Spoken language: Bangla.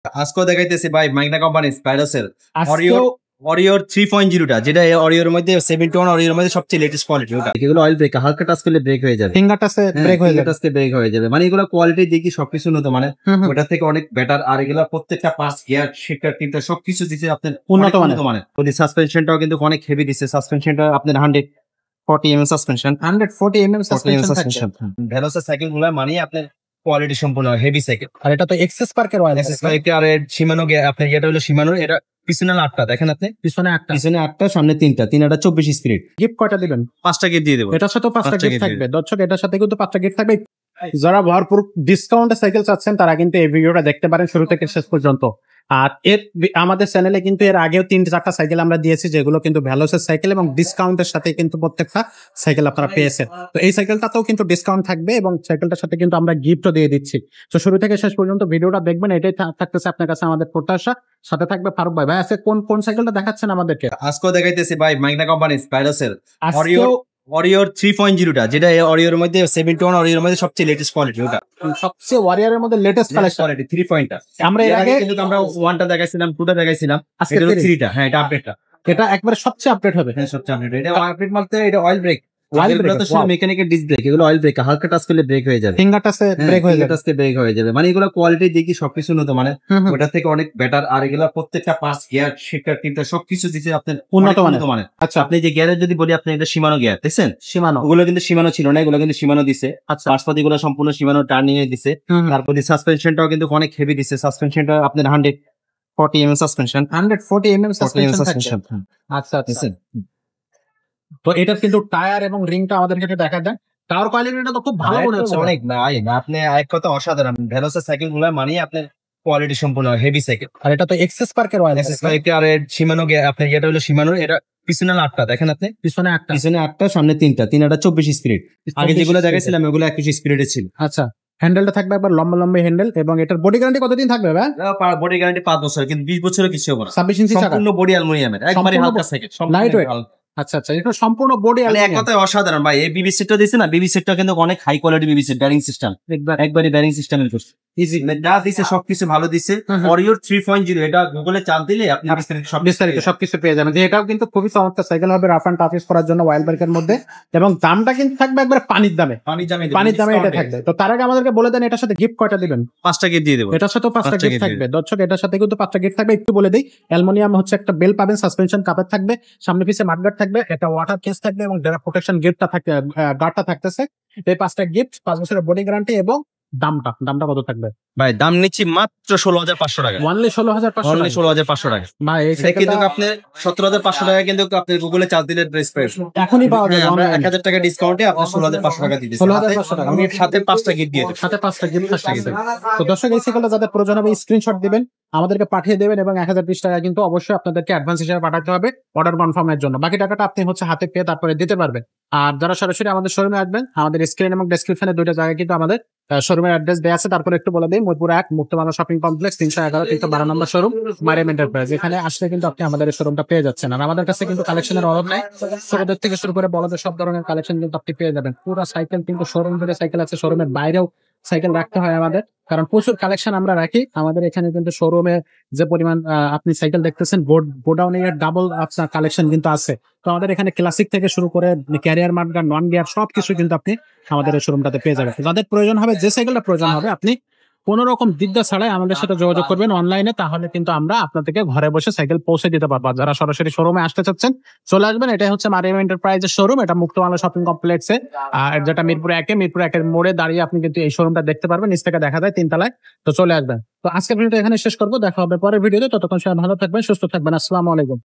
আজকেও দেখাইতেছি ভাই মাইগনা কোম্পানি স্পাইডাসের অরিও আজকেও অরিওর 3.0 টা যেটা অরিওর মধ্যে 71 অরিওর মধ্যে সবচেয়ে লেটেস্ট কোয়ালিটি ওটা। এগুলো অয়েল ব্রেক, হালকা টাচ করলে ব্রেক হয়ে যাবে, ফিঙ্গার টাচে ব্রেক হয়ে যাবে। টাচে ব্রেক হয়ে যাবে, মানে এগুলো কোয়ালিটি দেখি সবকিছু উন্নত, মানে ওটা থেকে অনেক বেটার। আর এগুলো প্রত্যেকটা পাস গিয়ার শিকার কিন্তু সবকিছু দিচ্ছে আপনার উন্নত মানের। বডি সাসপেনশনটাও কিন্তু অনেক হেভি দিচ্ছে, সাসপেনশনটা আপনার 140 mm সাসপেনশন, 140 mm সাসপেনশন থাকবে। ভেলোসের সাইকেল গুলো মানে আপনার কোয়ালিটি সম্পূর্ণ হেভি সাইকেল। আর এটা তো এক্সেস পার্কের অয়েল। আর শিমানো আপনার এটা হলো শিমানোর, এটা পিছনে 8টা দেখেন আপনি, পিছনে 8টা সামনে 3টা, 24 স্পিরিট। গিফট কয়টা দিবেন? 5টা গিফট দিয়ে দেবো। এটার সাথে 5টা গিফট থাকবে দর্শক, এটার সাথে কিন্তু 5টা গিফট থাকবে। যারা ভরপুর ডিসকাউন্টে সাইকেল চাচ্ছেন তারা কিন্তু এই ভিডিওটা দেখতে পারেন শুরু থেকে শেষ পর্যন্ত। আর আমাদের চ্যানেলে কিন্তু এর আগেও 3-4টা সাইকেল আমরা দিয়েছি, যেগুলো কিন্তু ভ্যালোসের সাইকেল এবং ডিসকাউন্টের সাথে কিন্তু প্রত্যেকটা সাইকেল আপনারা পেয়েছেন। তো এই সাইকেলটাতেও কিন্তু ডিসকাউন্ট থাকবে এবং সাইকেলটার সাথে কিন্তু আমরা গিফটও দিয়ে দিচ্ছি। তো শুরু থেকে শেষ পর্যন্ত ভিডিওটা দেখবেন, এটাই থাকতেছে আপনার কাছে আমাদের প্রত্যাশা। সাথে থাকবে ফারুক ভাই। ভাই আজকে কোন সাইকেলটা দেখাচ্ছেন আমাদেরকে? আজকেও দেখাইতেছি ভাই মাইগনা কোম্পানি স্পাইডাসের আজকেও অরিওর 3.0 টা, যেটা অরিওর মধ্যে 71 অরিওর মধ্যে সবচেয়ে লেটেস্ট কোয়ালিটি ওটা। সবচেয়ে ওয়ারিয়রের মধ্যে লেটেস্ট কালেকশন কোয়ালিটি 3 পয়েন্টটা। আমরা এর আগে কিন্তু আমরা 1টা দেখাইছিলাম, 2টা দেখাইছিলাম, আজকে এটা হলো 3টা। হ্যাঁ, এটা আপডেটটা, এটা একবারে সবচেয়ে আপডেট হবে। হ্যাঁ সবচেয়ে আপডেট। এটা আপডেট বলতে এটা অয়েল ব্রেক, অয়েল ব্রেক তো শুধু মেকানিক্যাল ডিস্ক ব্রেক, এগুলো অয়েল ব্রেক, হালকা টাচ করলে ব্রেক হয়ে যাবে, ফিঙ্গার টাচে ব্রেক হয়ে যাবে, টাচে ব্রেক হয়ে যাবে, মানে এগুলো কোয়ালিটি দেখি সবকিছু উন্নত, মানে ওটা থেকে অনেক বেটার। আর এগুলো প্রত্যেকটা পাস গিয়ার শিকার কিন্তু সবকিছু দিচ্ছে আপনার উন্নত মানের। আচ্ছা, আপনি যে গিয়ারের যদি বলি, আপনি এটা শিমানো গিয়ার দেখছেন, সীমানো ওগুলো কিন্তু শিমানো ছিল না, এগুলো কিন্তু শিমানো দিছে। আচ্ছা, পার্সপাতি গুলো সম্পূর্ণ শিমানো টার্নিং এ দিছে। তারপর সাসপেনশনটাও কিন্তু অনেক হেভি দিছে, সাসপেনশনটা আপনার 140 mm সাসপেনশন, 140 mm সাসপেনশন থাকবে। আচ্ছা আচ্ছা। তো এটার কিন্তু টায়ার এবং রিংটা আমাদেরকে দেখা দেন। টায়ার কোয়ালিটিটা তো খুব ভালো মনে হচ্ছে। অনেক নাই, আপনি এক কথা অসাধারণ। ভেলোসের সাইকেল গুলো মানে আপনার কোয়ালিটি সম্পূর্ণ হেভি সাইকেল। আর এটা তো এক্সেস পার্কের অয়েল। আর শিমানো আপনার এটা হলো শিমানোর, এটা পিছনে 8টা দেখেন আপনি, পিছনে 8টা সামনে 3টা, 24 স্পিরিট। আগে যেগুলো দেখাইছিলাম ওগুলো 21 স্পিরিটের ছিল। আচ্ছা, হ্যান্ডেলটা থাকবে একবার লম্বা লম্বা হ্যান্ডেল এবং এটার বডি গ্যারান্টি কতদিন থাকবে ভাই? বডি গ্যারান্টি 5 বছর, কিন্তু 20 বছরের কিছু হবে না। 26 ইঞ্চি চাকা, সম্পূর্ণ বডি অ্যালুমিনিয়ামের, একবারে হালকা সাইকেল, লাইট ওয়েট। আচ্ছা আচ্ছা, এটা সম্পূর্ণ বডি মানে এক কথায় অসাধারণ ভাই। এই বিবি সেটটা দিছে না, বিবি সেটটা কিন্তু অনেক হাই কোয়ালিটি বিবি সেট, ব্যারিং সিস্টেম একবারে ব্যারিং সিস্টেমের করছে, ইজি যা দিছে সবকিছু ভালো দিছে। অরিওর 3.0, এটা গুগলে চাপ দিলে আপনি বিস্তারিত সবকিছু পেয়ে যাবেন। যে এটাও কিন্তু খুবই চমৎকার সাইকেল হবে রাফ এন্ড টাফ ইউজ করার জন্য ওয়াইল্ড বাইকের মধ্যে, এবং দামটা কিন্তু থাকবে একবারে পানির দামে এটা থাকবে। তো তার আগে আমাদেরকে বলে দেন এটার সাথে গিফট কয়টা দিবেন? 5টা গিফট দিয়ে দেবো। এটার সাথে 5টা গিফট থাকবে দর্শক, এটার সাথে কিন্তু 5টা গিফট থাকবে। একটু বলে দেই, অ্যালুমিনিয়াম হচ্ছে একটা বেল পাবেন, সাসপেনশন কাপের থাকবে, সামনে পিছে মাডগার্ড থাকবে, একটা ওয়াটার কেস থাকবে এবং ড্রাইভার প্রোটেকশন গিফটটা থাকবে, গার্ডটা থাকতেছে। এই 5টা গিফট, 5 বছরের বডি গ্যারান্টি। এবং দামটা কত থাকবে ভাই? দাম নিচ্ছি মাত্র 16,500 টাকা। অনলি 16,500 টাকা। ভাই এই কিন্তু আপনি 17,500 টাকা কিন্তু আপনি গুগলে চার্জ দিলে ড্রেস প্রাইস এখনই পাওয়া যাবে। আমরা 1000 টাকা ডিসকাউন্টে আপনি 16,500 টাকা দিতেছি। 16,500 টাকা। আমি সাথে 5টা গিফট দিয়ে দেব, সাথে 5টা গিফট থাকবে। তো দর্শক, এই সাইকেলটা যাদের প্রয়োজন হবে স্ক্রিনশট দিবেন, আমাদেরকে পাঠিয়ে দেবেন এবং 1020 টাকা কিন্তু অবশ্যই আপনাদেরকে অ্যাডভান্স হিসেবে পাঠাতে হবে অর্ডার কনফার্মের জন্য। বাকি টাকাটা আপনি হচ্ছে হাতে পেয়ে তারপরে দিতে পারবেন। আর যারা সরাসরি আমাদের শোরুমে আসবেন, আমাদের স্ক্রিন এবং ডেসক্রিপশনে 2টা জায়গায় কিন্তু আমাদের শোরুমের অ্যাড্রেস দেওয়া আছে। তারপরে একটু বলে দিই, মোটপুর 1 মুক্তবাজার শপিং কমপ্লেক্স 311 312 নম্বর শোরুম, মারিয়াম এন্টারপ্রাইজ। এখানে আসলে কিন্তু আপনি আমাদের এই শোরুমটা পেয়ে যাচ্ছেন। আর আমাদের কাছে কিন্তু কালেকশনের অভাব নাই, ছোটদের থেকে শুরু করে বড়দের সব ধরনের কালেকশন কিন্তু আপনি পেয়ে যাবেন। পুরো সাইকেল কিন্তু শোরুম ধরে সাইকেল আছে, শোরুমের বাইরেও সাইকেল রাখতে হয় আমাদের, কারণ প্রচুর কালেকশন আমরা রাখি। আমাদের এখানে কিন্তু শোরুমে যে পরিমাণ আপনি সাইকেল দেখতেছেন, গোডাউনে ডাবল আপনার কালেকশন কিন্তু আছে। তো আমাদের এখানে ক্লাসিক থেকে শুরু করে ক্যারিয়ার মার্কার, নন গিয়ার সবকিছু কিন্তু আপনি আমাদের এই শোরুমটাতে পেয়ে যাবেন। যাদের প্রয়োজন হবে, যে সাইকেলটা প্রয়োজন হবে, আপনি কোনো রকম দ্বিধা ছাড়াই আমাদের সাথে যোগাযোগ করবেন অনলাইনে, তাহলে কিন্তু আমরা আপনাদেরকে ঘরে বসে সাইকেল পৌঁছে দিতে পারবো। যারা সরাসরি শোরুমে আসতে চাচ্ছেন চলে আসবেন। এটাই হচ্ছে মারিয়াম এন্টারপ্রাইজের শোরুম, এটা মুক্তবাজার শপিং কমপ্লেক্সে, যেটা মিরপুর 1 মোড়ে দাঁড়িয়ে আপনি কিন্তু এই শোরুমটা দেখতে পারবেন। নিচ থেকে দেখা যায় 3 তলায়। তো চলে আসবেন। তো আজকের ভিডিওটা এখানে শেষ করবো, দেখা হবে পরের ভিডিওতে। ততক্ষণ সবাই ভালো থাকবেন, সুস্থ থাকবেন। আসসালামু আলাইকুম।